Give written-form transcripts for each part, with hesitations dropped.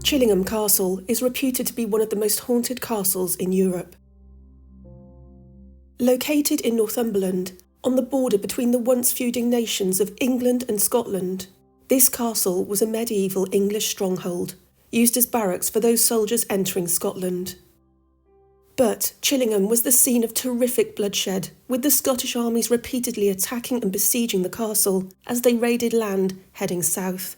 Chillingham Castle is reputed to be one of the most haunted castles in Europe. Located in Northumberland, on the border between the once feuding nations of England and Scotland, this castle was a medieval English stronghold, used as barracks for those soldiers entering Scotland. But Chillingham was the scene of terrific bloodshed, with the Scottish armies repeatedly attacking and besieging the castle as they raided land heading south.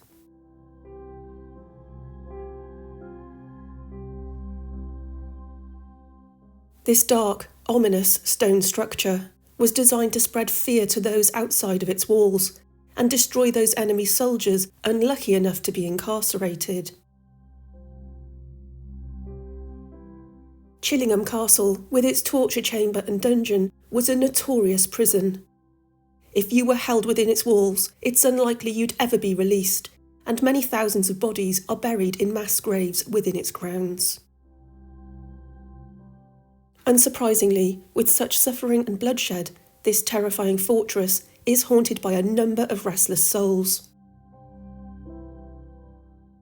This dark, ominous stone structure was designed to spread fear to those outside of its walls and destroy those enemy soldiers unlucky enough to be incarcerated. Chillingham Castle, with its torture chamber and dungeon, was a notorious prison. If you were held within its walls, it's unlikely you'd ever be released, and many thousands of bodies are buried in mass graves within its grounds. Unsurprisingly, with such suffering and bloodshed, this terrifying fortress is haunted by a number of restless souls.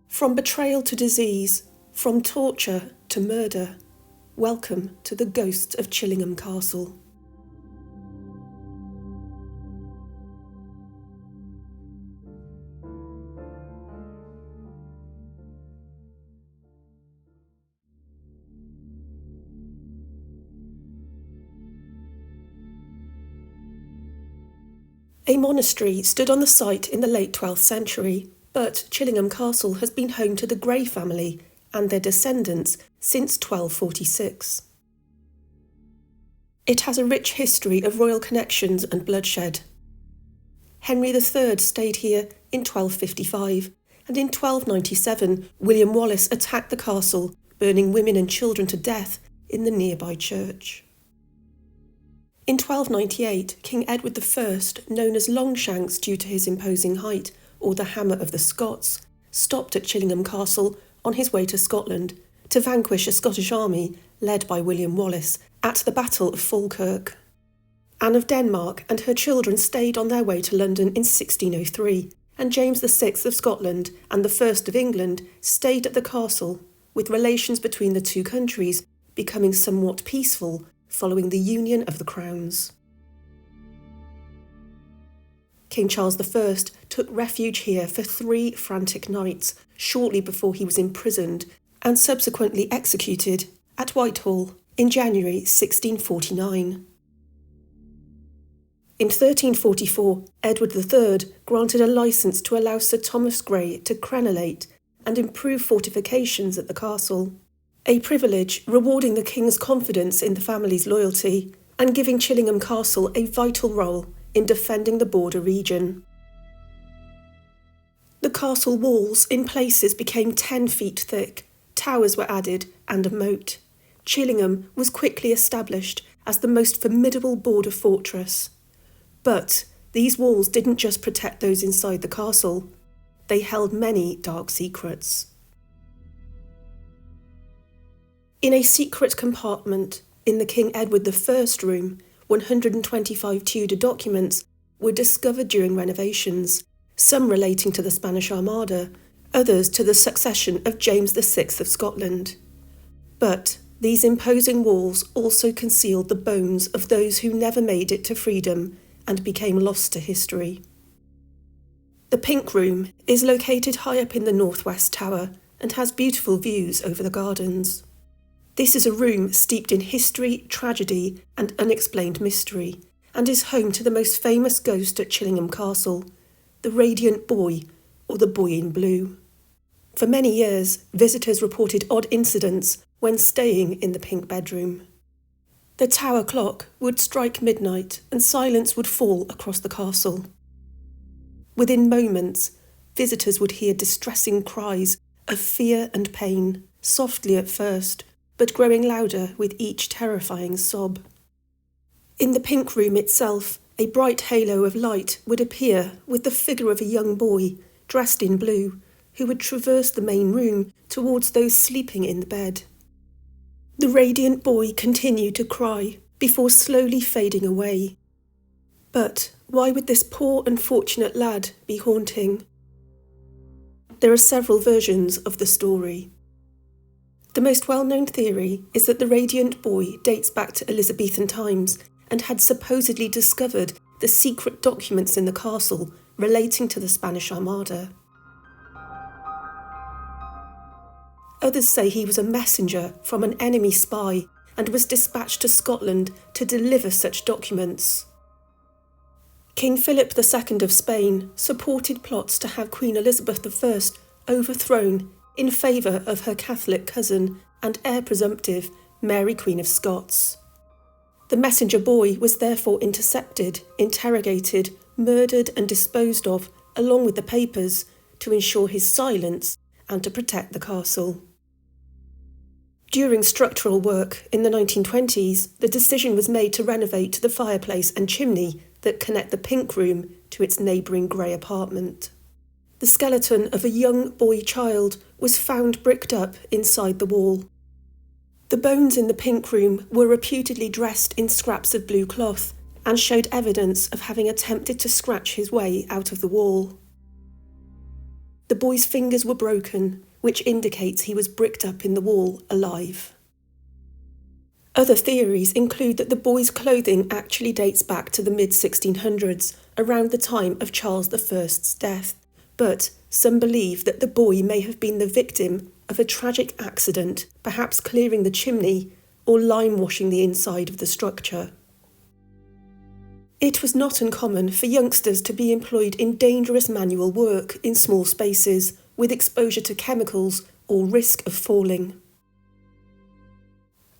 From betrayal to disease, from torture to murder, welcome to the ghosts of Chillingham Castle. A monastery stood on the site in the late 12th century, but Chillingham Castle has been home to the Grey family and their descendants since 1246. It has a rich history of royal connections and bloodshed. Henry III stayed here in 1255, and in 1297 William Wallace attacked the castle, burning women and children to death in the nearby church. In 1298, King Edward I, known as Longshanks due to his imposing height, or the Hammer of the Scots, stopped at Chillingham Castle on his way to Scotland to vanquish a Scottish army led by William Wallace at the Battle of Falkirk. Anne of Denmark and her children stayed on their way to London in 1603, and James VI of Scotland and the First of England stayed at the castle, with relations between the two countries becoming somewhat peaceful following the union of the crowns. King Charles I took refuge here for 3 frantic nights shortly before he was imprisoned and subsequently executed at Whitehall in January 1649. In 1344, Edward III granted a licence to allow Sir Thomas Grey to crenellate and improve fortifications at the castle, a privilege rewarding the king's confidence in the family's loyalty and giving Chillingham Castle a vital role in defending the border region. The castle walls in places became 10 feet thick, towers were added and a moat. Chillingham was quickly established as the most formidable border fortress. But these walls didn't just protect those inside the castle, they held many dark secrets. In a secret compartment in the King Edward I room, 125 Tudor documents were discovered during renovations, some relating to the Spanish Armada, others to the succession of James VI of Scotland. But these imposing walls also concealed the bones of those who never made it to freedom and became lost to history. The Pink Room is located high up in the northwest tower and has beautiful views over the gardens. This is a room steeped in history, tragedy and unexplained mystery, and is home to the most famous ghost at Chillingham Castle, the Radiant Boy, or the Boy in Blue. For many years, visitors reported odd incidents when staying in the Pink Bedroom. The tower clock would strike midnight and silence would fall across the castle. Within moments, visitors would hear distressing cries of fear and pain, softly at first, but growing louder with each terrifying sob. In the Pink Room itself, a bright halo of light would appear with the figure of a young boy, dressed in blue, who would traverse the main room towards those sleeping in the bed. The radiant boy continued to cry before slowly fading away. But why would this poor unfortunate lad be haunting? There are several versions of the story. The most well-known theory is that the radiant boy dates back to Elizabethan times and had supposedly discovered the secret documents in the castle relating to the Spanish Armada. Others say he was a messenger from an enemy spy and was dispatched to Scotland to deliver such documents. King Philip II of Spain supported plots to have Queen Elizabeth I overthrown in favour of her Catholic cousin and heir presumptive, Mary Queen of Scots. The messenger boy was therefore intercepted, interrogated, murdered and disposed of, along with the papers, to ensure his silence and to protect the castle. During structural work in the 1920s, the decision was made to renovate the fireplace and chimney that connect the Pink Room to its neighbouring grey apartment. The skeleton of a young boy child was found bricked up inside the wall. The bones in the Pink Room were reputedly dressed in scraps of blue cloth and showed evidence of having attempted to scratch his way out of the wall. The boy's fingers were broken, which indicates he was bricked up in the wall alive. Other theories include that the boy's clothing actually dates back to the mid-1600s, around the time of Charles I's death, but some believe that the boy may have been the victim of a tragic accident, perhaps clearing the chimney or lime-washing the inside of the structure. It was not uncommon for youngsters to be employed in dangerous manual work in small spaces, with exposure to chemicals or risk of falling.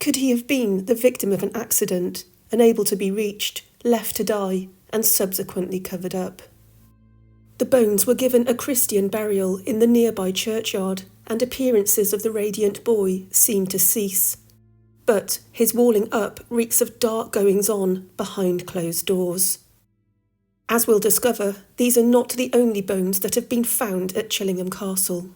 Could he have been the victim of an accident, unable to be reached, left to die, and subsequently covered up? The bones were given a Christian burial in the nearby churchyard, and appearances of the radiant boy seemed to cease. But his walling up reeks of dark goings-on behind closed doors. As we'll discover, these are not the only bones that have been found at Chillingham Castle.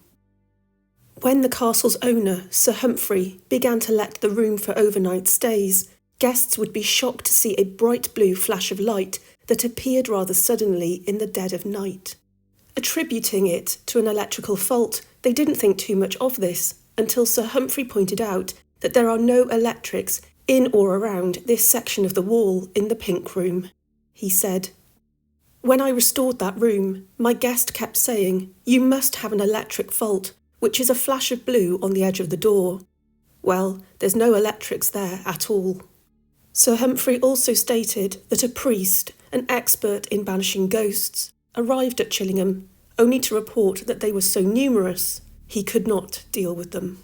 When the castle's owner, Sir Humphrey, began to let the room for overnight stays, guests would be shocked to see a bright blue flash of light that appeared rather suddenly in the dead of night. Attributing it to an electrical fault, they didn't think too much of this until Sir Humphrey pointed out that there are no electrics in or around this section of the wall in the Pink Room. He said, "When I restored that room, my guest kept saying, 'You must have an electric fault,' which is a flash of blue on the edge of the door. Well, there's no electrics there at all." Sir Humphrey also stated that a priest, an expert in banishing ghosts, arrived at Chillingham, only to report that they were so numerous he could not deal with them.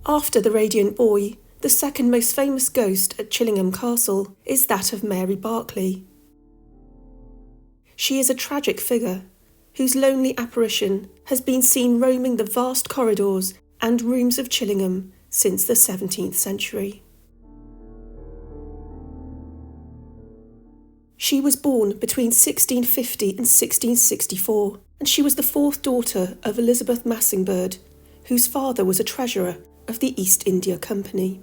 After the Radiant Boy, the second most famous ghost at Chillingham Castle is that of Mary Berkeley. She is a tragic figure whose lonely apparition has been seen roaming the vast corridors and rooms of Chillingham since the 17th century. She was born between 1650 and 1664, and she was the fourth daughter of Elizabeth Massingberd, whose father was a treasurer of the East India Company.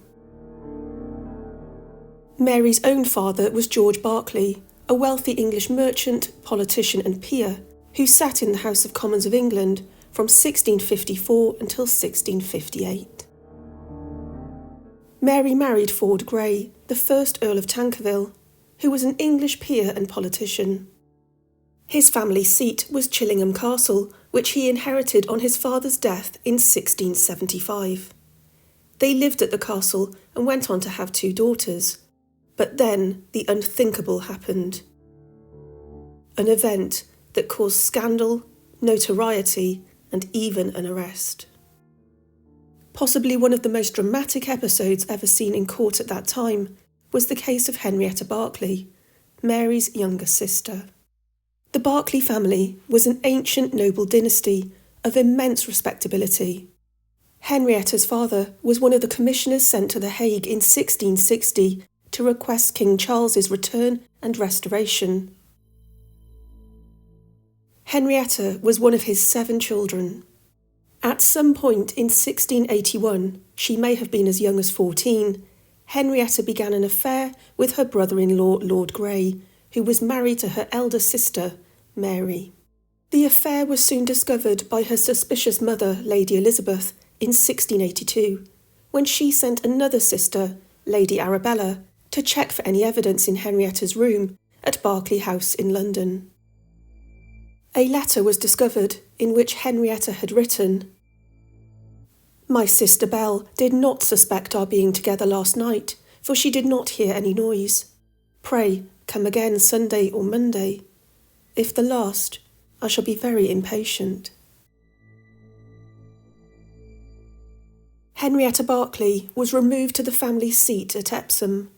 Mary's own father was George Berkeley, a wealthy English merchant, politician and peer, who sat in the House of Commons of England from 1654 until 1658. Mary married Ford Grey, the first Earl of Tankerville, who was an English peer and politician. His family seat was Chillingham Castle, which he inherited on his father's death in 1675. They lived at the castle and went on to have 2 daughters. But then the unthinkable happened. An event that caused scandal, notoriety, and even an arrest. Possibly one of the most dramatic episodes ever seen in court at that time was the case of Henrietta Berkeley, Mary's younger sister. The Berkeley family was an ancient noble dynasty of immense respectability. Henrietta's father was one of the commissioners sent to The Hague in 1660 to request King Charles's return and restoration. Henrietta was one of his 7 children. At some point in 1681, she may have been as young as 14, Henrietta began an affair with her brother-in-law, Lord Grey, who was married to her elder sister, Mary. The affair was soon discovered by her suspicious mother, Lady Elizabeth, in 1682, when she sent another sister, Lady Arabella, to check for any evidence in Henrietta's room at Berkeley House in London. A letter was discovered in which Henrietta had written, "My sister Belle did not suspect our being together last night, for she did not hear any noise. Pray, come again Sunday or Monday. If the last, I shall be very impatient." Henrietta Berkeley was removed to the family seat at Epsom.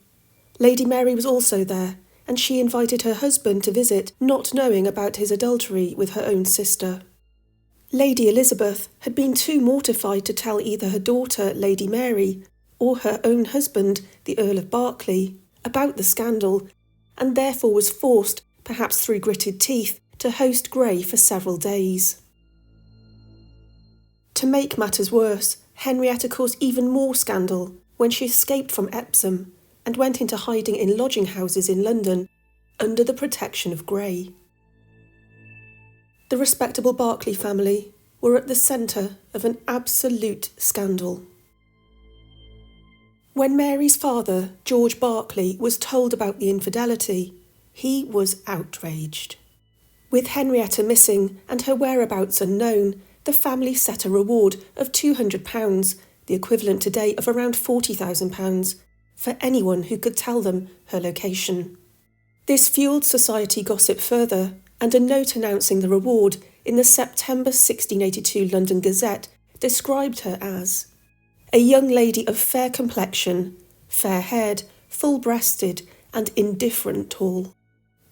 Lady Mary was also there, and she invited her husband to visit, not knowing about his adultery with her own sister. Lady Elizabeth had been too mortified to tell either her daughter, Lady Mary, or her own husband, the Earl of Berkeley, about the scandal, and therefore was forced, perhaps through gritted teeth, to host Grey for several days. To make matters worse, Henrietta caused even more scandal when she escaped from Epsom and went into hiding in lodging houses in London under the protection of Grey. The respectable Berkeley family were at the centre of an absolute scandal. When Mary's father, George Berkeley, was told about the infidelity, he was outraged. With Henrietta missing and her whereabouts unknown, the family set a reward of £200, the equivalent today of around £40,000, for anyone who could tell them her location. This fuelled society gossip further, and a note announcing the reward in the September 1682 London Gazette described her as a young lady of fair complexion, fair-haired, full-breasted, and indifferent tall.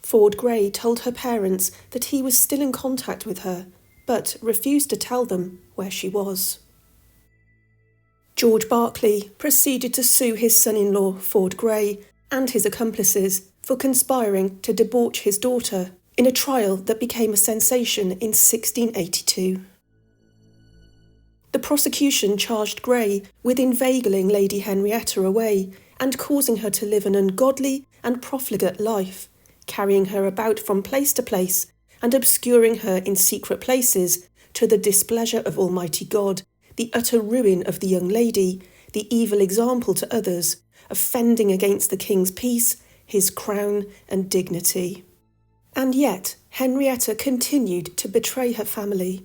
Ford Grey told her parents that he was still in contact with her, but refused to tell them where she was. George Berkeley proceeded to sue his son-in-law, Ford Grey, and his accomplices for conspiring to debauch his daughter in a trial that became a sensation in 1682. The prosecution charged Grey with inveigling Lady Henrietta away and causing her to live an ungodly and profligate life, carrying her about from place to place and obscuring her in secret places to the displeasure of Almighty God, the utter ruin of the young lady, the evil example to others, offending against the king's peace, his crown and dignity. And yet Henrietta continued to betray her family.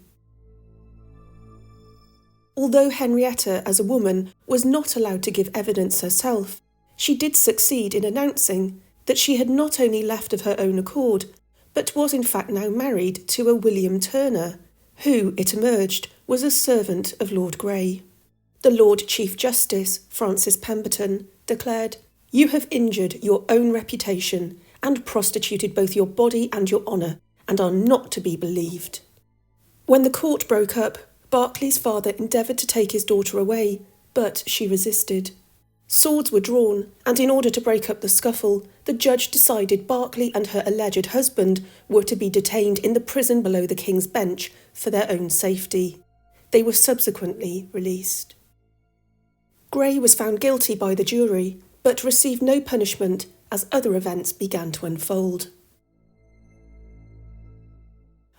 Although Henrietta, as a woman, was not allowed to give evidence herself, she did succeed in announcing that she had not only left of her own accord, but was in fact now married to a William Turner, who, it emerged, was a servant of Lord Grey. The Lord Chief Justice, Francis Pemberton, declared, "You have injured your own reputation and prostituted both your body and your honour, and are not to be believed." When the court broke up, Berkeley's father endeavoured to take his daughter away, but she resisted. Swords were drawn, and in order to break up the scuffle, the judge decided Berkeley and her alleged husband were to be detained in the prison below the King's Bench for their own safety. They were subsequently released. Grey was found guilty by the jury, but received no punishment as other events began to unfold.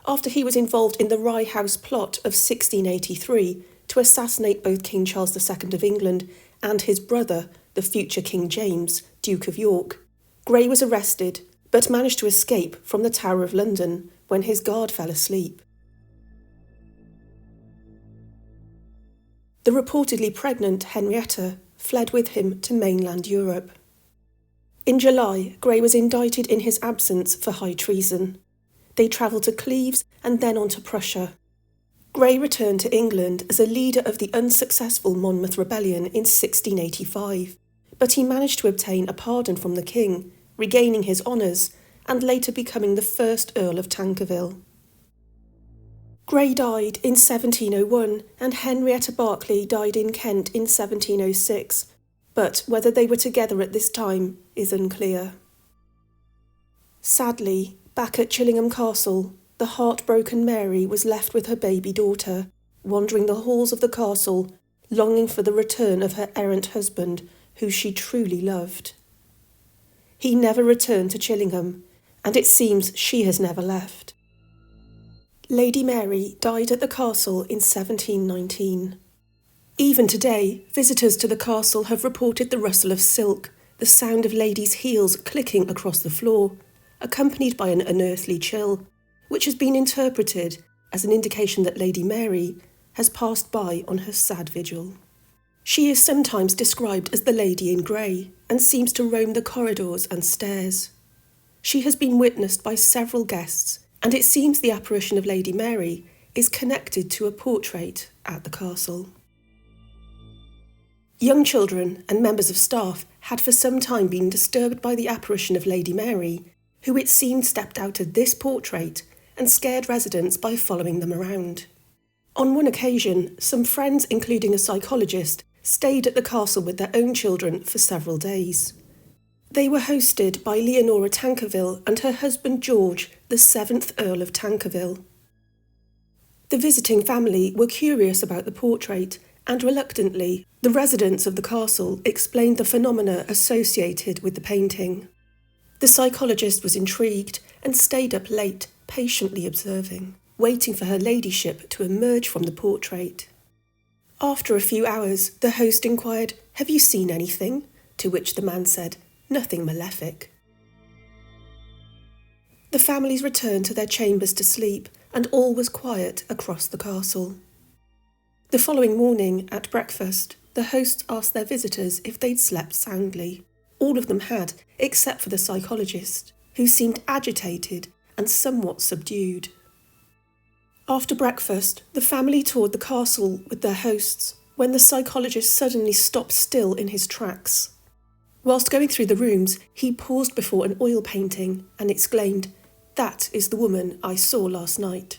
After he was involved in the Rye House plot of 1683 to assassinate both King Charles II of England and his brother, the future King James, Duke of York, Grey was arrested but managed to escape from the Tower of London when his guard fell asleep. The reportedly pregnant Henrietta fled with him to mainland Europe. In July, Grey was indicted in his absence for high treason. They travelled to Cleves and then on to Prussia. Grey returned to England as a leader of the unsuccessful Monmouth Rebellion in 1685, but he managed to obtain a pardon from the king, regaining his honours, and later becoming the first Earl of Tankerville. Grey died in 1701 and Henrietta Berkeley died in Kent in 1706, but whether they were together at this time is unclear. Sadly, back at Chillingham Castle, the heartbroken Mary was left with her baby daughter, wandering the halls of the castle, longing for the return of her errant husband, who she truly loved. He never returned to Chillingham, and it seems she has never left. Lady Mary died at the castle in 1719. Even today, visitors to the castle have reported the rustle of silk, the sound of ladies' heels clicking across the floor, accompanied by an unearthly chill, which has been interpreted as an indication that Lady Mary has passed by on her sad vigil. She is sometimes described as the Lady in Grey and seems to roam the corridors and stairs. She has been witnessed by several guests, and it seems the apparition of Lady Mary is connected to a portrait at the castle. Young children and members of staff had for some time been disturbed by the apparition of Lady Mary, who it seemed stepped out of this portrait and scared residents by following them around. On one occasion, some friends, including a psychologist, stayed at the castle with their own children for several days. They were hosted by Leonora Tankerville and her husband George, the 7th Earl of Tankerville. The visiting family were curious about the portrait, and reluctantly, the residents of the castle explained the phenomena associated with the painting. The psychologist was intrigued and stayed up late, patiently observing, waiting for her ladyship to emerge from the portrait. After a few hours, the host inquired, "Have you seen anything?" To which the man said, "Nothing malefic." The families returned to their chambers to sleep, and all was quiet across the castle. The following morning, at breakfast, the hosts asked their visitors if they'd slept soundly. All of them had, except for the psychologist, who seemed agitated and somewhat subdued. After breakfast, the family toured the castle with their hosts, when the psychologist suddenly stopped still in his tracks. Whilst going through the rooms, he paused before an oil painting and exclaimed, "That is the woman I saw last night."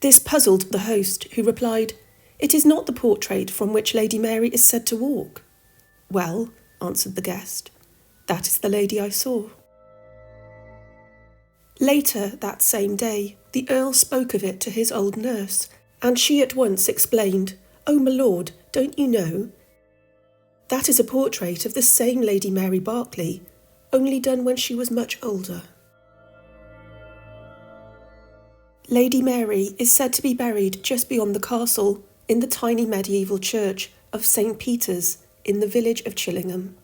This puzzled the host, who replied, "It is not the portrait from which Lady Mary is said to walk." "Well," answered the guest, "that is the lady I saw." Later that same day, the Earl spoke of it to his old nurse, and she at once explained, "Oh, my lord, don't you know? That is a portrait of the same Lady Mary Berkeley, only done when she was much older." Lady Mary is said to be buried just beyond the castle, in the tiny medieval church of St. Peter's in the village of Chillingham.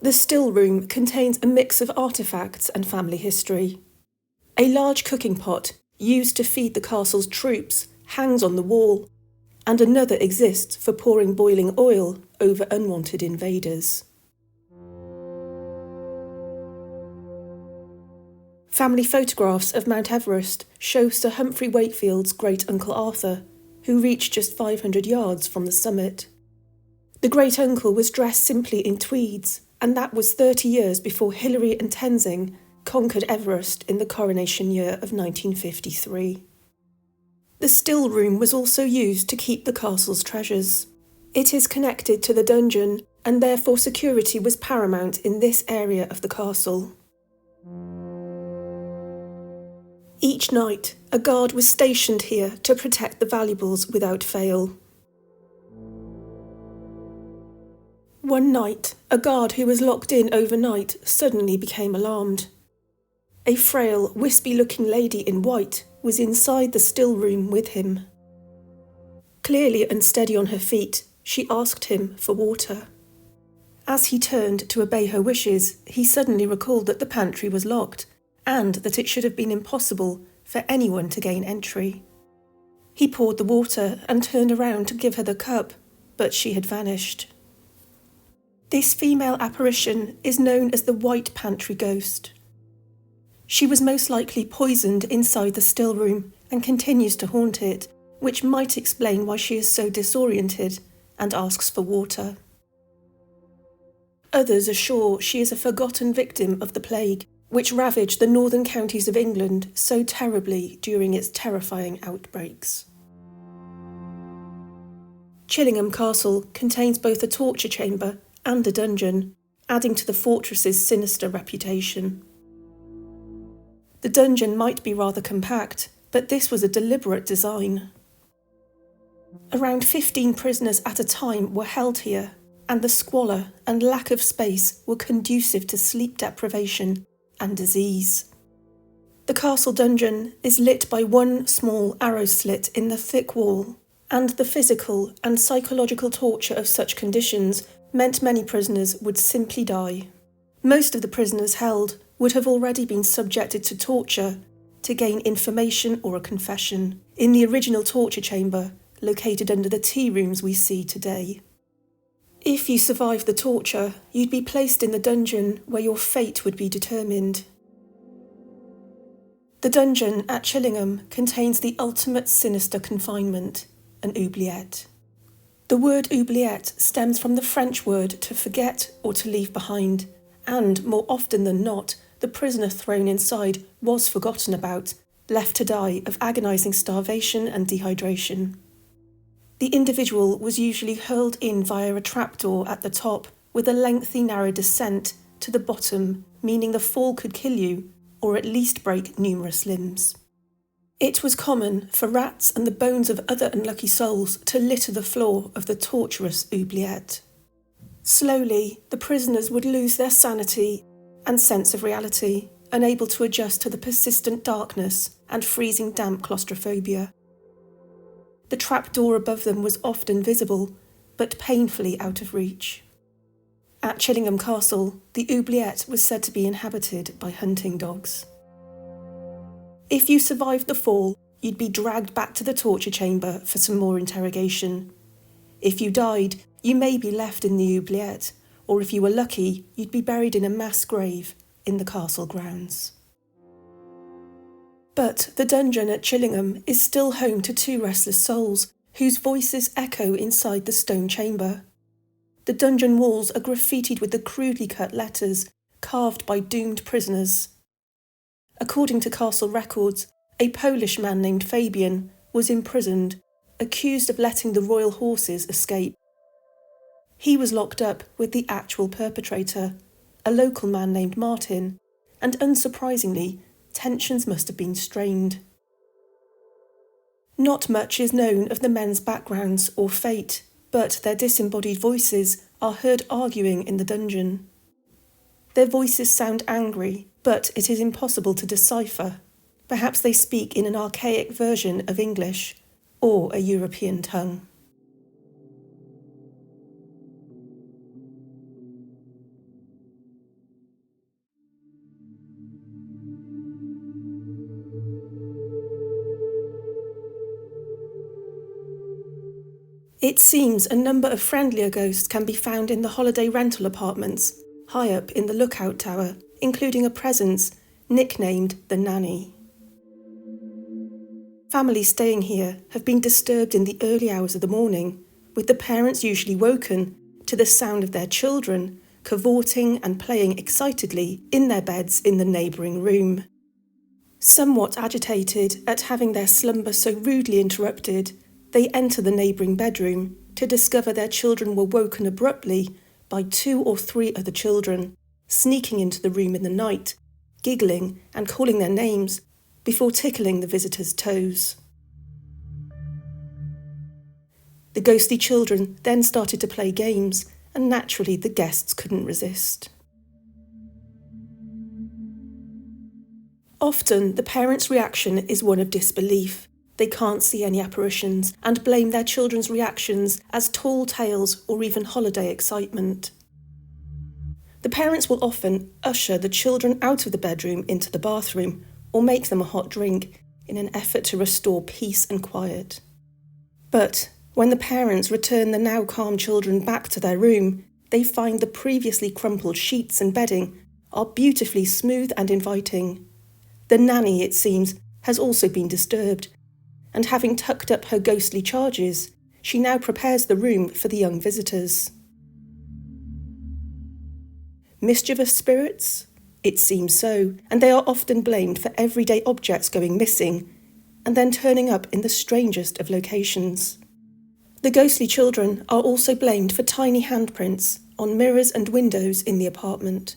The still room contains a mix of artefacts and family history. A large cooking pot, used to feed the castle's troops, hangs on the wall, and another exists for pouring boiling oil over unwanted invaders. Family photographs of Mount Everest show Sir Humphrey Wakefield's great-uncle Arthur, who reached just 500 yards from the summit. The great-uncle was dressed simply in tweeds, and that was 30 years before Hilary and Tenzing conquered Everest in the coronation year of 1953. The still room was also used to keep the castle's treasures. It is connected to the dungeon, and therefore security was paramount in this area of the castle. Each night, a guard was stationed here to protect the valuables without fail. One night, a guard who was locked in overnight suddenly became alarmed. A frail, wispy-looking lady in white was inside the still room with him. Clearly unsteady on her feet, she asked him for water. As he turned to obey her wishes, he suddenly recalled that the pantry was locked, and that it should have been impossible for anyone to gain entry. He poured the water and turned around to give her the cup, but she had vanished. This female apparition is known as the White Pantry Ghost. She was most likely poisoned inside the still room and continues to haunt it, which might explain why she is so disoriented and asks for water. Others are sure she is a forgotten victim of the plague, which ravaged the northern counties of England so terribly during its terrifying outbreaks. Chillingham Castle contains both a torture chamber and a dungeon, adding to the fortress's sinister reputation. The dungeon might be rather compact, but this was a deliberate design. Around 15 prisoners at a time were held here, and the squalor and lack of space were conducive to sleep deprivation and disease. The castle dungeon is lit by one small arrow slit in the thick wall, and the physical and psychological torture of such conditions meant many prisoners would simply die. Most of the prisoners held would have already been subjected to torture to gain information or a confession in the original torture chamber located under the tea rooms we see today. If you survived the torture, you'd be placed in the dungeon where your fate would be determined. The dungeon at Chillingham contains the ultimate sinister confinement, an oubliette. The word oubliette stems from the French word to forget or to leave behind, and more often than not, the prisoner thrown inside was forgotten about, left to die of agonising starvation and dehydration. The individual was usually hurled in via a trapdoor at the top, with a lengthy narrow descent to the bottom, meaning the fall could kill you, or at least break numerous limbs. It was common for rats and the bones of other unlucky souls to litter the floor of the torturous oubliette. Slowly, the prisoners would lose their sanity and sense of reality, unable to adjust to the persistent darkness and freezing damp claustrophobia. The trapdoor above them was often visible, but painfully out of reach. At Chillingham Castle, the oubliette was said to be inhabited by hunting dogs. If you survived the fall, you'd be dragged back to the torture chamber for some more interrogation. If you died, you may be left in the oubliette, or if you were lucky, you'd be buried in a mass grave in the castle grounds. But the dungeon at Chillingham is still home to two restless souls whose voices echo inside the stone chamber. The dungeon walls are graffitied with the crudely cut letters carved by doomed prisoners. According to castle records, a Polish man named Fabian was imprisoned, accused of letting the royal horses escape. He was locked up with the actual perpetrator, a local man named Martin, and unsurprisingly, tensions must have been strained. Not much is known of the men's backgrounds or fate, but their disembodied voices are heard arguing in the dungeon. Their voices sound angry, but it is impossible to decipher. Perhaps they speak in an archaic version of English or a European tongue. It seems a number of friendlier ghosts can be found in the holiday rental apartments, high up in the lookout tower, including a presence nicknamed the Nanny. Families staying here have been disturbed in the early hours of the morning, with the parents usually woken to the sound of their children cavorting and playing excitedly in their beds in the neighbouring room. Somewhat agitated at having their slumber so rudely interrupted, they enter the neighbouring bedroom to discover their children were woken abruptly by 2 or 3 other children, sneaking into the room in the night, giggling and calling their names before tickling the visitors' toes. The ghostly children then started to play games, and naturally the guests couldn't resist. Often the parents' reaction is one of disbelief. They can't see any apparitions and blame their children's reactions as tall tales or even holiday excitement. The parents will often usher the children out of the bedroom into the bathroom or make them a hot drink in an effort to restore peace and quiet. But when the parents return the now calm children back to their room, they find the previously crumpled sheets and bedding are beautifully smooth and inviting. The nanny, it seems, has also been disturbed, and having tucked up her ghostly charges, she now prepares the room for the young visitors. Mischievous spirits? It seems so, and they are often blamed for everyday objects going missing, and then turning up in the strangest of locations. The ghostly children are also blamed for tiny handprints, on mirrors and windows in the apartment.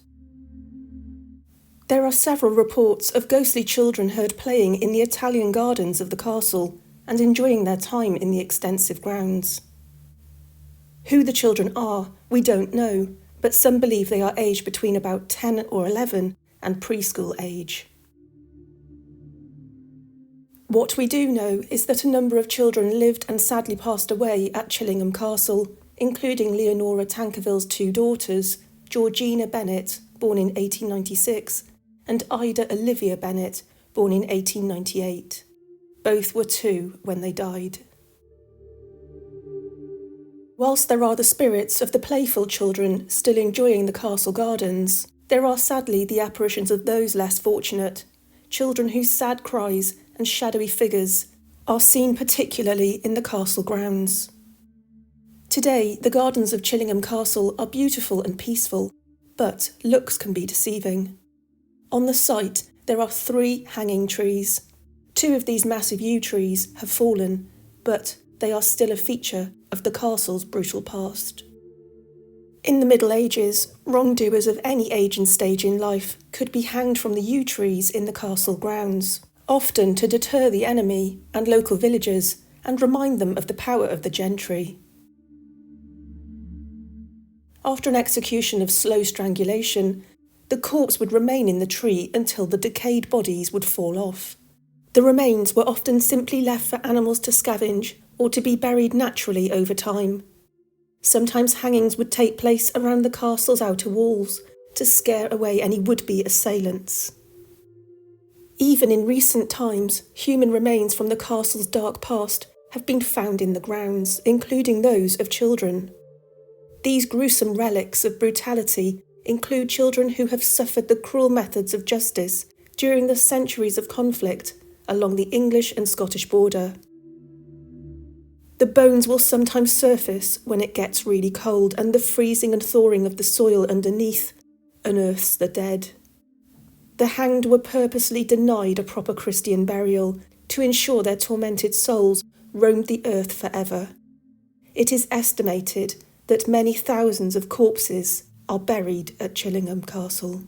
There are several reports of ghostly children heard playing in the Italian gardens of the castle and enjoying their time in the extensive grounds. Who the children are, we don't know, but some believe they are aged between about 10 or 11 and preschool age. What we do know is that a number of children lived and sadly passed away at Chillingham Castle, including Leonora Tankerville's two daughters, Georgina Bennett, born in 1896, and Ida Olivia Bennett, born in 1898. Both were 2 when they died. Whilst there are the spirits of the playful children still enjoying the castle gardens, there are sadly the apparitions of those less fortunate, children whose sad cries and shadowy figures are seen particularly in the castle grounds. Today, the gardens of Chillingham Castle are beautiful and peaceful, but looks can be deceiving. On the site, there are 3 hanging trees. 2 of these massive yew trees have fallen, but they are still a feature of the castle's brutal past. In the Middle Ages, wrongdoers of any age and stage in life could be hanged from the yew trees in the castle grounds, often to deter the enemy and local villagers and remind them of the power of the gentry. After an execution of slow strangulation, the corpse would remain in the tree until the decayed bodies would fall off. The remains were often simply left for animals to scavenge or to be buried naturally over time. Sometimes hangings would take place around the castle's outer walls to scare away any would-be assailants. Even in recent times, human remains from the castle's dark past have been found in the grounds, including those of children. These gruesome relics of brutality include children who have suffered the cruel methods of justice during the centuries of conflict along the English and Scottish border. The bones will sometimes surface when it gets really cold and the freezing and thawing of the soil underneath unearths the dead. The hanged were purposely denied a proper Christian burial to ensure their tormented souls roamed the earth forever. It is estimated that many thousands of corpses are buried at Chillingham Castle.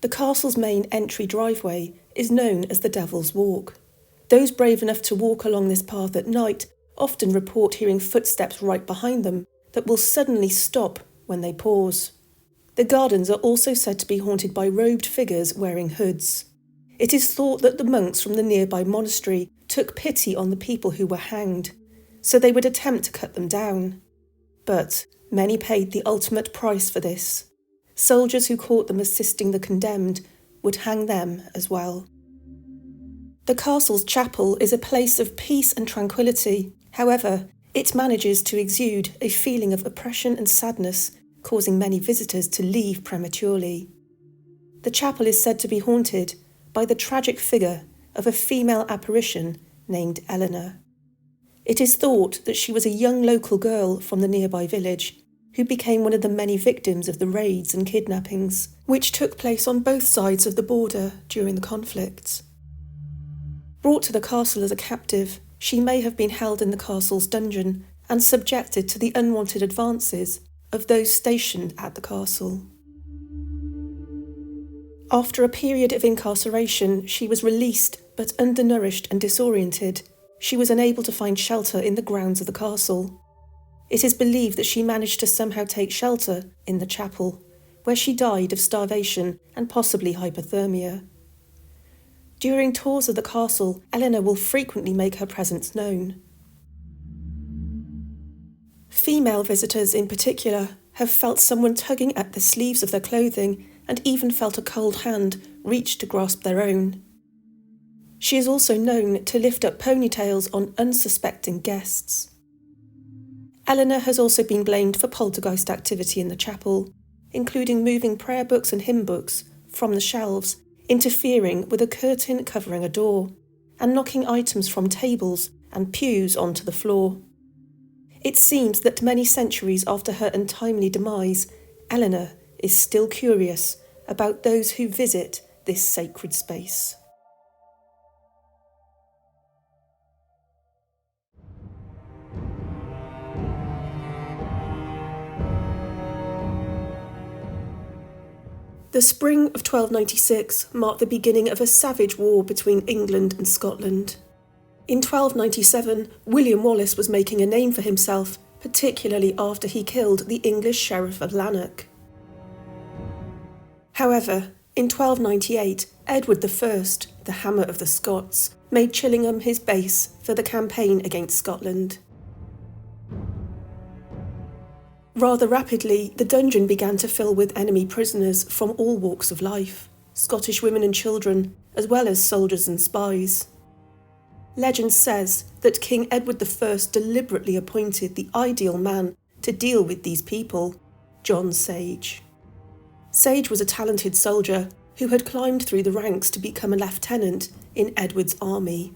The castle's main entry driveway is known as the Devil's Walk. Those brave enough to walk along this path at night often report hearing footsteps right behind them that will suddenly stop when they pause. The gardens are also said to be haunted by robed figures wearing hoods. It is thought that the monks from the nearby monastery took pity on the people who were hanged, so they would attempt to cut them down. But many paid the ultimate price for this. Soldiers who caught them assisting the condemned would hang them as well. The castle's chapel is a place of peace and tranquility. However, it manages to exude a feeling of oppression and sadness, causing many visitors to leave prematurely. The chapel is said to be haunted by the tragic figure of a female apparition named Eleanor. It is thought that she was a young local girl from the nearby village who became one of the many victims of the raids and kidnappings, which took place on both sides of the border during the conflicts. Brought to the castle as a captive, she may have been held in the castle's dungeon and subjected to the unwanted advances of those stationed at the castle. After a period of incarceration, she was released, but undernourished and disoriented. She was unable to find shelter in the grounds of the castle. It is believed that she managed to somehow take shelter in the chapel, where she died of starvation and possibly hypothermia. During tours of the castle, Eleanor will frequently make her presence known. Female visitors in particular have felt someone tugging at the sleeves of their clothing and even felt a cold hand reach to grasp their own. She is also known to lift up ponytails on unsuspecting guests. Eleanor has also been blamed for poltergeist activity in the chapel, including moving prayer books and hymn books from the shelves, interfering with a curtain covering a door, and knocking items from tables and pews onto the floor. It seems that many centuries after her untimely demise, Eleanor is still curious about those who visit this sacred space. The spring of 1296 marked the beginning of a savage war between England and Scotland. In 1297, William Wallace was making a name for himself, particularly after he killed the English Sheriff of Lanark. However, in 1298, Edward I, the Hammer of the Scots, made Chillingham his base for the campaign against Scotland. Rather rapidly, the dungeon began to fill with enemy prisoners from all walks of life, Scottish women and children, as well as soldiers and spies. Legend says that King Edward I deliberately appointed the ideal man to deal with these people, John Sage. Sage was a talented soldier who had climbed through the ranks to become a lieutenant in Edward's army.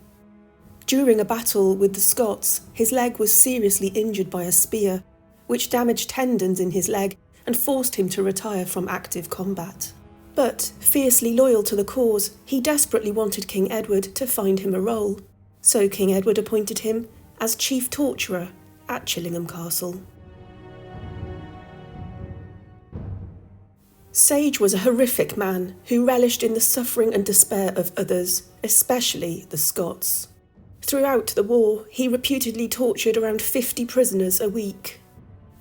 During a battle with the Scots, his leg was seriously injured by a spear, which damaged tendons in his leg and forced him to retire from active combat. But, fiercely loyal to the cause, he desperately wanted King Edward to find him a role, so King Edward appointed him as chief torturer at Chillingham Castle. Sage was a horrific man who relished in the suffering and despair of others, especially the Scots. Throughout the war, he reputedly tortured around 50 prisoners a week.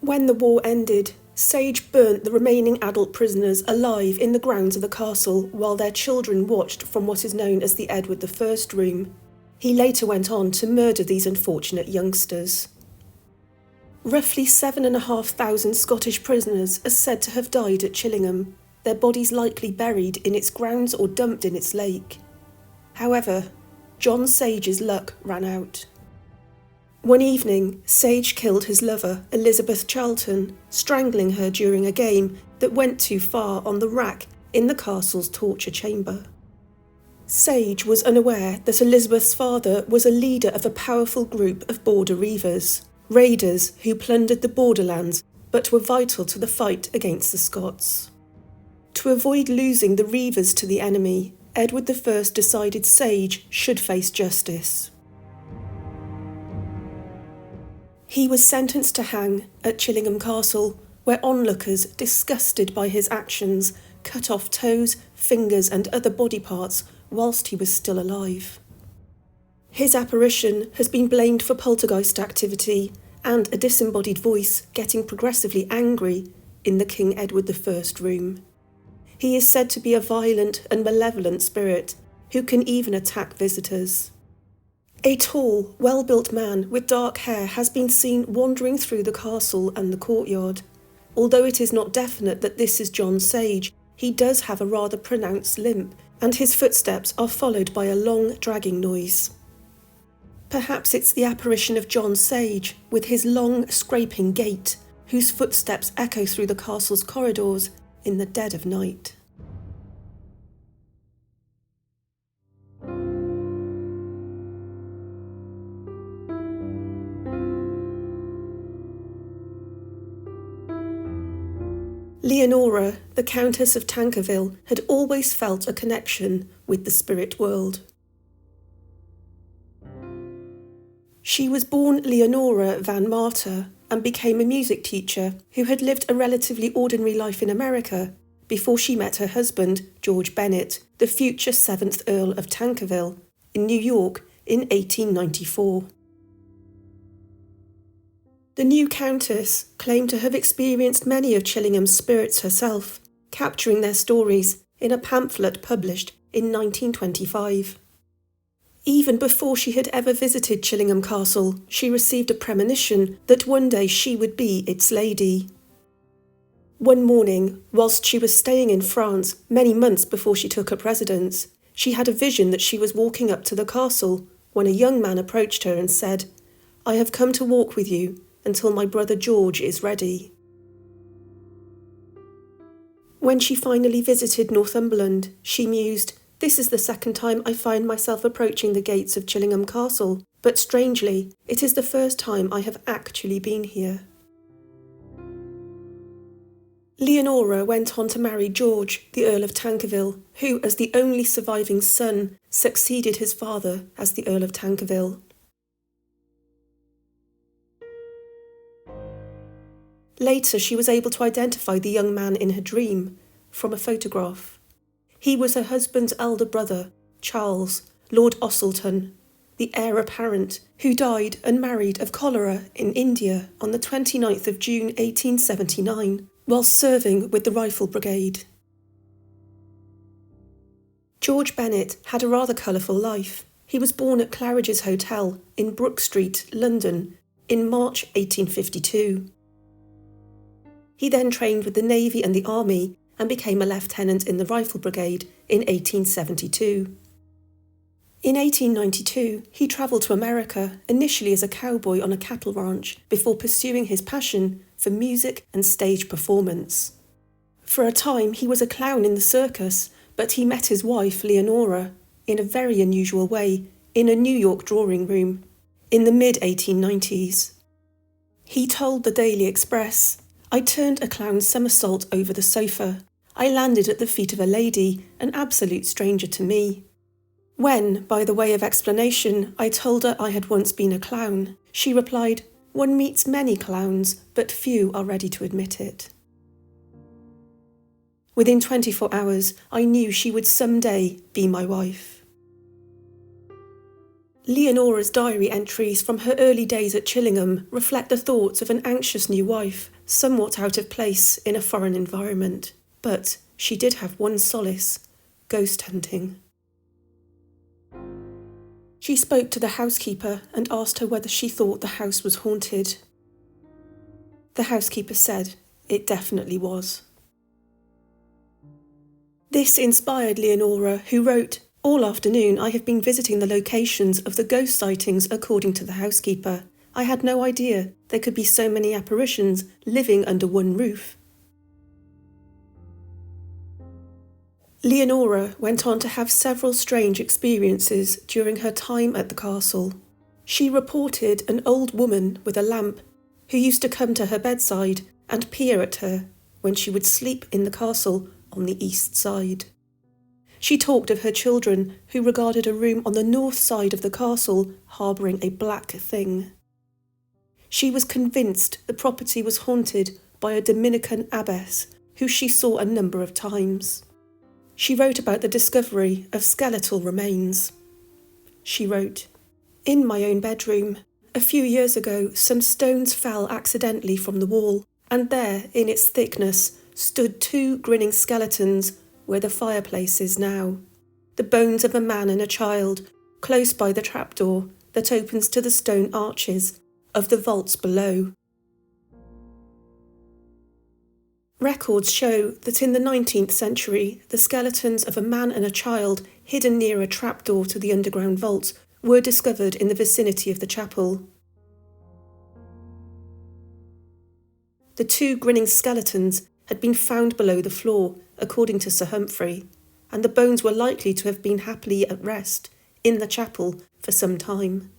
When the war ended, Sage burnt the remaining adult prisoners alive in the grounds of the castle while their children watched from what is known as the Edward I room. He later went on to murder these unfortunate youngsters. Roughly 7,500 Scottish prisoners are said to have died at Chillingham, their bodies likely buried in its grounds or dumped in its lake. However, John Sage's luck ran out. One evening, Sage killed his lover, Elizabeth Charlton, strangling her during a game that went too far on the rack in the castle's torture chamber. Sage was unaware that Elizabeth's father was a leader of a powerful group of border reivers, raiders who plundered the borderlands but were vital to the fight against the Scots. To avoid losing the reivers to the enemy, Edward I decided Sage should face justice. He was sentenced to hang at Chillingham Castle, where onlookers, disgusted by his actions, cut off toes, fingers and other body parts whilst he was still alive. His apparition has been blamed for poltergeist activity and a disembodied voice getting progressively angry in the King Edward I room. He is said to be a violent and malevolent spirit who can even attack visitors. A tall, well-built man with dark hair has been seen wandering through the castle and the courtyard. Although it is not definite that this is John Sage, he does have a rather pronounced limp, and his footsteps are followed by a long, dragging noise. Perhaps it's the apparition of John Sage, with his long, scraping gait, whose footsteps echo through the castle's corridors in the dead of night. Leonora, the Countess of Tankerville, had always felt a connection with the spirit world. She was born Leonora van Marta and became a music teacher who had lived a relatively ordinary life in America before she met her husband, George Bennett, the future 7th Earl of Tankerville, in New York in 1894. The new Countess claimed to have experienced many of Chillingham's spirits herself, capturing their stories in a pamphlet published in 1925. Even before she had ever visited Chillingham Castle, she received a premonition that one day she would be its lady. One morning, whilst she was staying in France many months before she took up residence, she had a vision that she was walking up to the castle when a young man approached her and said, "I have come to walk with you until my brother George is ready." When she finally visited Northumberland, she mused, "This is the second time I find myself approaching the gates of Chillingham Castle, but strangely, it is the first time I have actually been here." Leonora went on to marry George, the Earl of Tankerville, who, as the only surviving son, succeeded his father as the Earl of Tankerville. Later, she was able to identify the young man in her dream, from a photograph. He was her husband's elder brother, Charles, Lord Ossleton, the heir apparent, who died unmarried of cholera in India on the 29th of June 1879, while serving with the Rifle Brigade. George Bennett had a rather colourful life. He was born at Claridge's Hotel in Brook Street, London, in March 1852. He then trained with the Navy and the Army and became a lieutenant in the Rifle Brigade in 1872. In 1892, he travelled to America, initially as a cowboy on a cattle ranch, before pursuing his passion for music and stage performance. For a time, he was a clown in the circus, but he met his wife, Leonora, in a very unusual way, in a New York drawing room, in the mid-1890s. He told the Daily Express, "I turned a clown somersault over the sofa. I landed at the feet of a lady, an absolute stranger to me. When, by the way of explanation, I told her I had once been a clown, she replied, 'One meets many clowns, but few are ready to admit it.' Within 24 hours, I knew she would someday be my wife." Leonora's diary entries from her early days at Chillingham reflect the thoughts of an anxious new wife, somewhat out of place in a foreign environment. But she did have one solace: ghost hunting. She spoke to the housekeeper and asked her whether she thought the house was haunted. The housekeeper said it definitely was. This inspired Leonora, who wrote, "All afternoon I have been visiting the locations of the ghost sightings according to the housekeeper. I had no idea there could be so many apparitions living under one roof." Leonora went on to have several strange experiences during her time at the castle. She reported an old woman with a lamp who used to come to her bedside and peer at her when she would sleep in the castle on the east side. She talked of her children who regarded a room on the north side of the castle harbouring a black thing. She was convinced the property was haunted by a Dominican abbess who she saw a number of times. She wrote about the discovery of skeletal remains. She wrote, "In my own bedroom, a few years ago some stones fell accidentally from the wall, and there, in its thickness, stood 2 grinning skeletons where the fireplace is now. The bones of a man and a child, close by the trapdoor that opens to the stone arches of the vaults below." Records show that in the 19th century, the skeletons of a man and a child hidden near a trapdoor to the underground vaults were discovered in the vicinity of the chapel. The 2 grinning skeletons had been found below the floor, according to Sir Humphrey, and the bones were likely to have been happily at rest in the chapel for some time.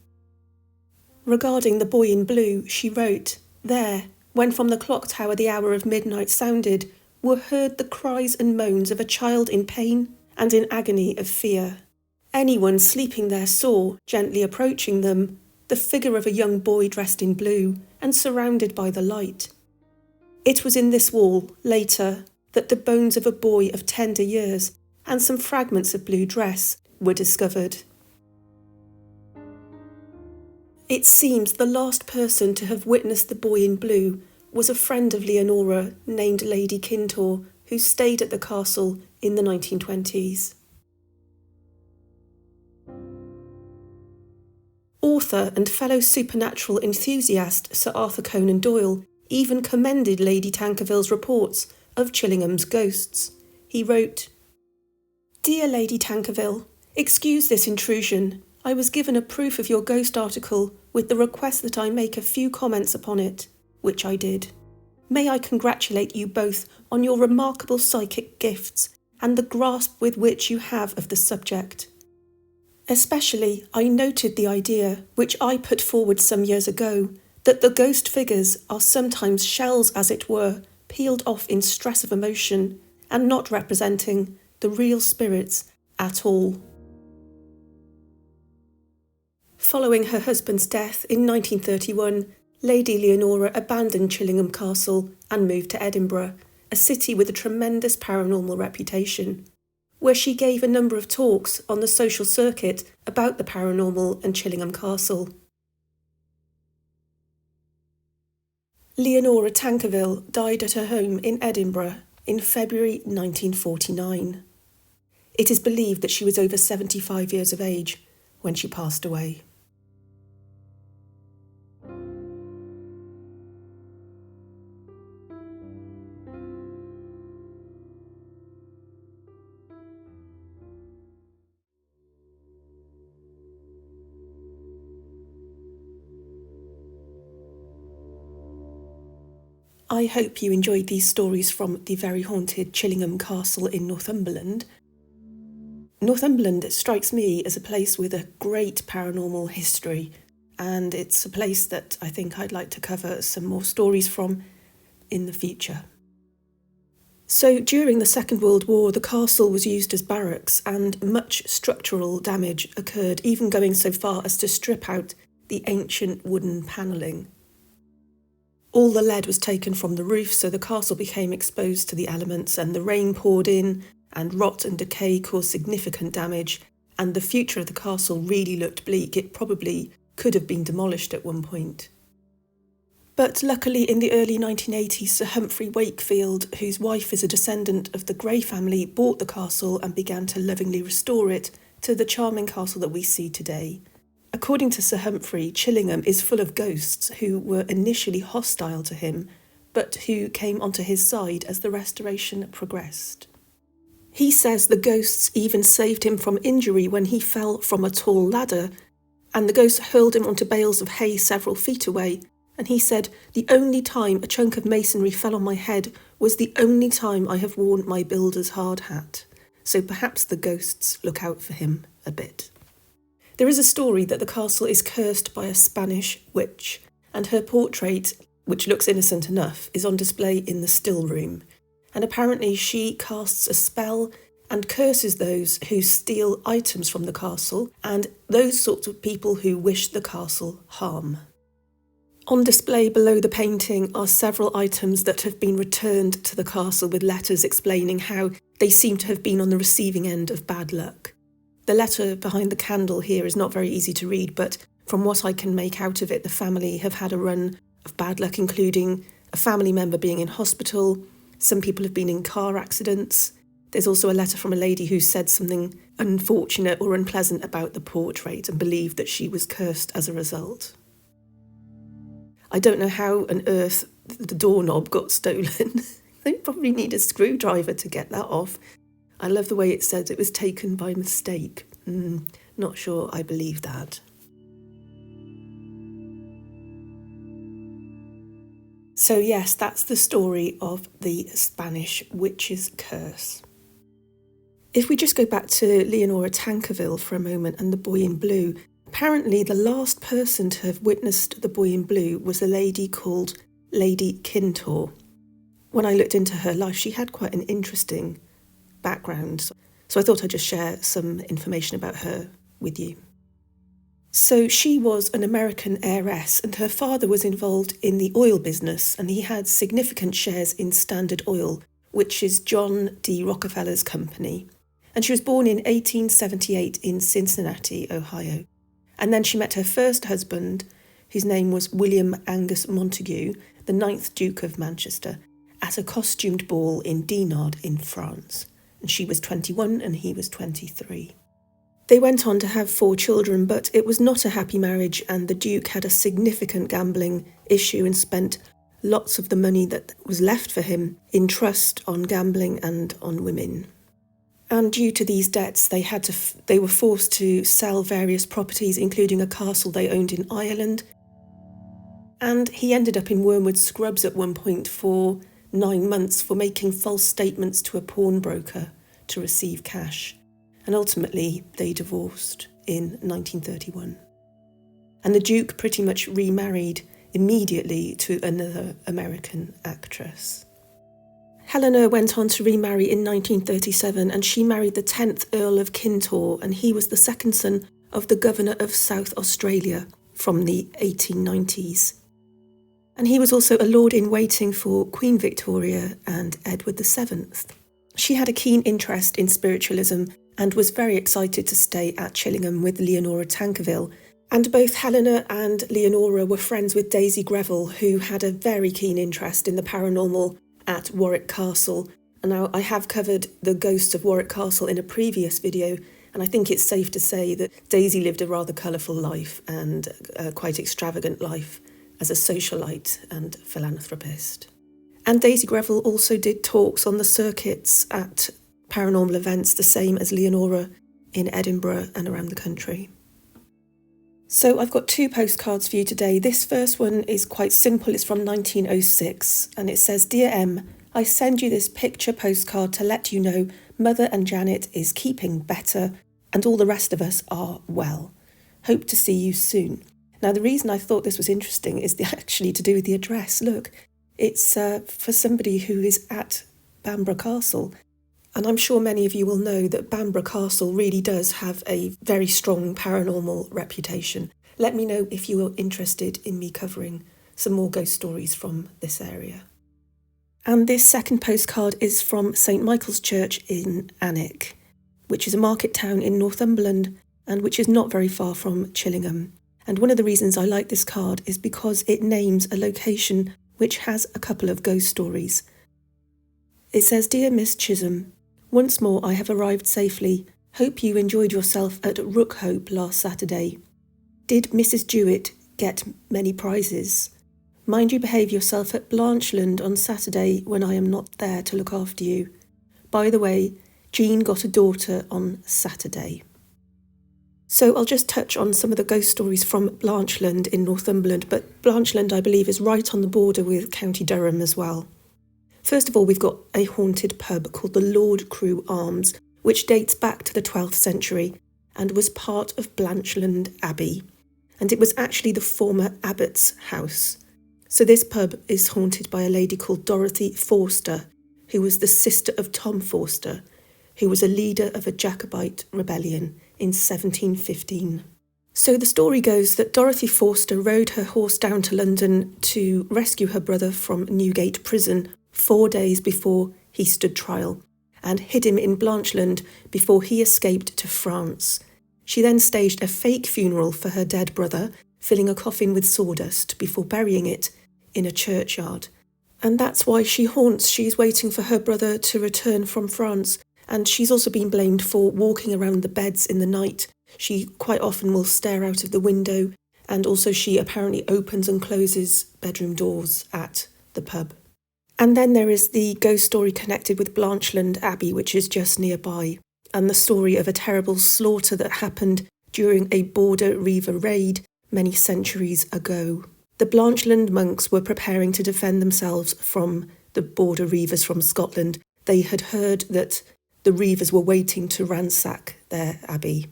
Regarding the boy in blue, she wrote, "There, when from the clock tower the hour of midnight sounded, were heard the cries and moans of a child in pain and in agony of fear. Anyone sleeping there saw, gently approaching them, the figure of a young boy dressed in blue and surrounded by the light. It was in this wall, later, that the bones of a boy of tender years and some fragments of blue dress were discovered." It seems the last person to have witnessed the boy in blue was a friend of Leonora named Lady Kintore, who stayed at the castle in the 1920s. Author and fellow supernatural enthusiast Sir Arthur Conan Doyle even commended Lady Tankerville's reports of Chillingham's ghosts. He wrote, "Dear Lady Tankerville, excuse this intrusion. I was given a proof of your ghost article with the request that I make a few comments upon it, which I did. May I congratulate you both on your remarkable psychic gifts and the grasp with which you have of the subject. Especially, I noted the idea, which I put forward some years ago, that the ghost figures are sometimes shells, as it were, peeled off in stress of emotion and not representing the real spirits at all." Following her husband's death in 1931, Lady Leonora abandoned Chillingham Castle and moved to Edinburgh, a city with a tremendous paranormal reputation, where she gave a number of talks on the social circuit about the paranormal and Chillingham Castle. Leonora Tankerville died at her home in Edinburgh in February 1949. It is believed that she was over 75 years of age when she passed away. I hope you enjoyed these stories from the very haunted Chillingham Castle in Northumberland. Northumberland strikes me as a place with a great paranormal history, and it's a place that I think I'd like to cover some more stories from in the future. So during the Second World War, the castle was used as barracks, and much structural damage occurred, even going so far as to strip out the ancient wooden panelling. All the lead was taken from the roof, so the castle became exposed to the elements, and the rain poured in, and rot and decay caused significant damage, and the future of the castle really looked bleak. It probably could have been demolished at one point. But luckily in the early 1980s, Sir Humphrey Wakefield, whose wife is a descendant of the Grey family, bought the castle and began to lovingly restore it to the charming castle that we see today. According to Sir Humphrey, Chillingham is full of ghosts who were initially hostile to him, but who came onto his side as the restoration progressed. He says the ghosts even saved him from injury when he fell from a tall ladder, and the ghosts hurled him onto bales of hay several feet away, and he said, "The only time a chunk of masonry fell on my head was the only time I have worn my builder's hard hat." So perhaps the ghosts look out for him a bit. There is a story that the castle is cursed by a Spanish witch, and her portrait, which looks innocent enough, is on display in the still room. And apparently she casts a spell and curses those who steal items from the castle and those sorts of people who wish the castle harm. On display below the painting are several items that have been returned to the castle with letters explaining how they seem to have been on the receiving end of bad luck. The letter behind the candle here is not very easy to read, but from what I can make out of it, the family have had a run of bad luck, including a family member being in hospital. Some people have been in car accidents. There's also a letter from a lady who said something unfortunate or unpleasant about the portrait and believed that she was cursed as a result. I don't know how on earth the doorknob got stolen. They probably need a screwdriver to get that off. I love the way it says it was taken by mistake. Not sure I believe that. So yes, that's the story of the Spanish witch's curse. If we just go back to Leonora Tankerville for a moment and the boy in blue, apparently the last person to have witnessed the boy in blue was a lady called Lady Kintore. When I looked into her life, she had quite an interesting background, so I thought I'd just share some information about her with you. So she was an American heiress, and her father was involved in the oil business, and he had significant shares in Standard Oil, which is John D. Rockefeller's company. And she was born in 1878 in Cincinnati, Ohio. And then she met her first husband, whose name was William Angus Montague, the 9th Duke of Manchester, at a costumed ball in Dinard in France. And she was 21 and he was 23. They went on to have 4 children, but it was not a happy marriage, and the Duke had a significant gambling issue and spent lots of the money that was left for him in trust on gambling and on women. And due to these debts, they were forced to sell various properties, including a castle they owned in Ireland. And he ended up in Wormwood Scrubs at one point for 9 months for making false statements to a pawnbroker to receive cash. And ultimately, they divorced in 1931. And the Duke pretty much remarried immediately to another American actress. Helena went on to remarry in 1937, and she married the 10th Earl of Kintore, and he was the second son of the Governor of South Australia from the 1890s. and he was also a lord-in-waiting for Queen Victoria and Edward VII. She had a keen interest in spiritualism and was very excited to stay at Chillingham with Leonora Tankerville. And both Helena and Leonora were friends with Daisy Greville, who had a very keen interest in the paranormal at Warwick Castle. And now I have covered the ghosts of Warwick Castle in a previous video, and I think it's safe to say that Daisy lived a rather colourful life and a quite extravagant life as a socialite and philanthropist. And Daisy Greville also did talks on the circuits at paranormal events, the same as Leonora, in Edinburgh and around the country. So I've got 2 postcards for you today. This first one is quite simple. It's from 1906, and it says, "Dear M, I send you this picture postcard to let you know Mother and Janet is keeping better and all the rest of us are well. Hope to see you soon." Now, the reason I thought this was interesting is actually to do with the address. Look, it's for somebody who is at Bamborough Castle. And I'm sure many of you will know that Bamborough Castle really does have a very strong paranormal reputation. Let me know if you are interested in me covering some more ghost stories from this area. And this second postcard is from St Michael's Church in Alnwick, which is a market town in Northumberland and which is not very far from Chillingham. And one of the reasons I like this card is because it names a location which has a couple of ghost stories. It says, "Dear Miss Chisholm, once more I have arrived safely. Hope you enjoyed yourself at Rookhope last Saturday. Did Mrs. Jewett get many prizes? Mind you behave yourself at Blanchland on Saturday when I am not there to look after you. By the way, Jean got a daughter on Saturday." So I'll just touch on some of the ghost stories from Blanchland in Northumberland, but Blanchland, I believe, is right on the border with County Durham as well. First of all, we've got a haunted pub called the Lord Crew Arms, which dates back to the 12th century and was part of Blanchland Abbey. And it was actually the former abbot's house. So this pub is haunted by a lady called Dorothy Forster, who was the sister of Tom Forster, who was a leader of a Jacobite rebellion in 1715. So the story goes that Dorothy Forster rode her horse down to London to rescue her brother from Newgate Prison 4 days before he stood trial, and hid him in Blanchland before he escaped to France. She then staged a fake funeral for her dead brother, filling a coffin with sawdust before burying it in a churchyard. And that's why she haunts. She's waiting for her brother to return from France, and she's also been blamed for walking around the beds in the night. She quite often will stare out of the window, and also she apparently opens and closes bedroom doors at the pub. And then there is the ghost story connected with Blanchland Abbey, which is just nearby, and the story of a terrible slaughter that happened during a border reiver raid many centuries ago. The Blanchland monks were preparing to defend themselves from the border reivers from Scotland. They had heard that the reivers were waiting to ransack their abbey.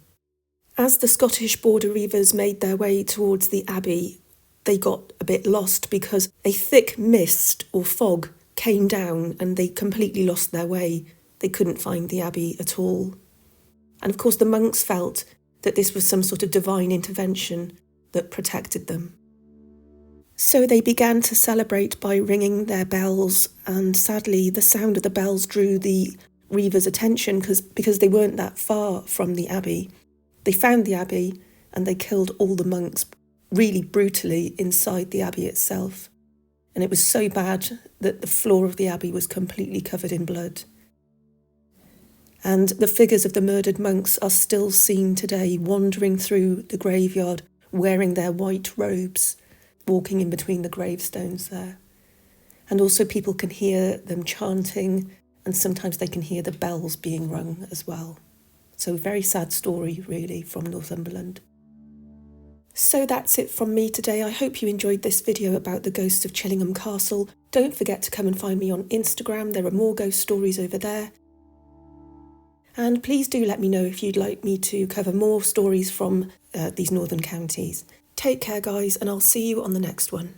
As the Scottish border reivers made their way towards the abbey, they got a bit lost because a thick mist or fog came down and they completely lost their way. They couldn't find the abbey at all. And of course the monks felt that this was some sort of divine intervention that protected them. So they began to celebrate by ringing their bells, and sadly the sound of the bells drew the reivers' attention because they weren't that far from the abbey. They found the abbey and they killed all the monks really brutally inside the abbey itself. And it was so bad that the floor of the abbey was completely covered in blood. And the figures of the murdered monks are still seen today, wandering through the graveyard, wearing their white robes, walking in between the gravestones there. And also people can hear them chanting, and sometimes they can hear the bells being rung as well. So a very sad story, really, from Northumberland. So that's it from me today. I hope you enjoyed this video about the ghosts of Chillingham Castle. Don't forget to come and find me on Instagram. There are more ghost stories over there. And please do let me know if you'd like me to cover more stories from these northern counties. Take care, guys, and I'll see you on the next one.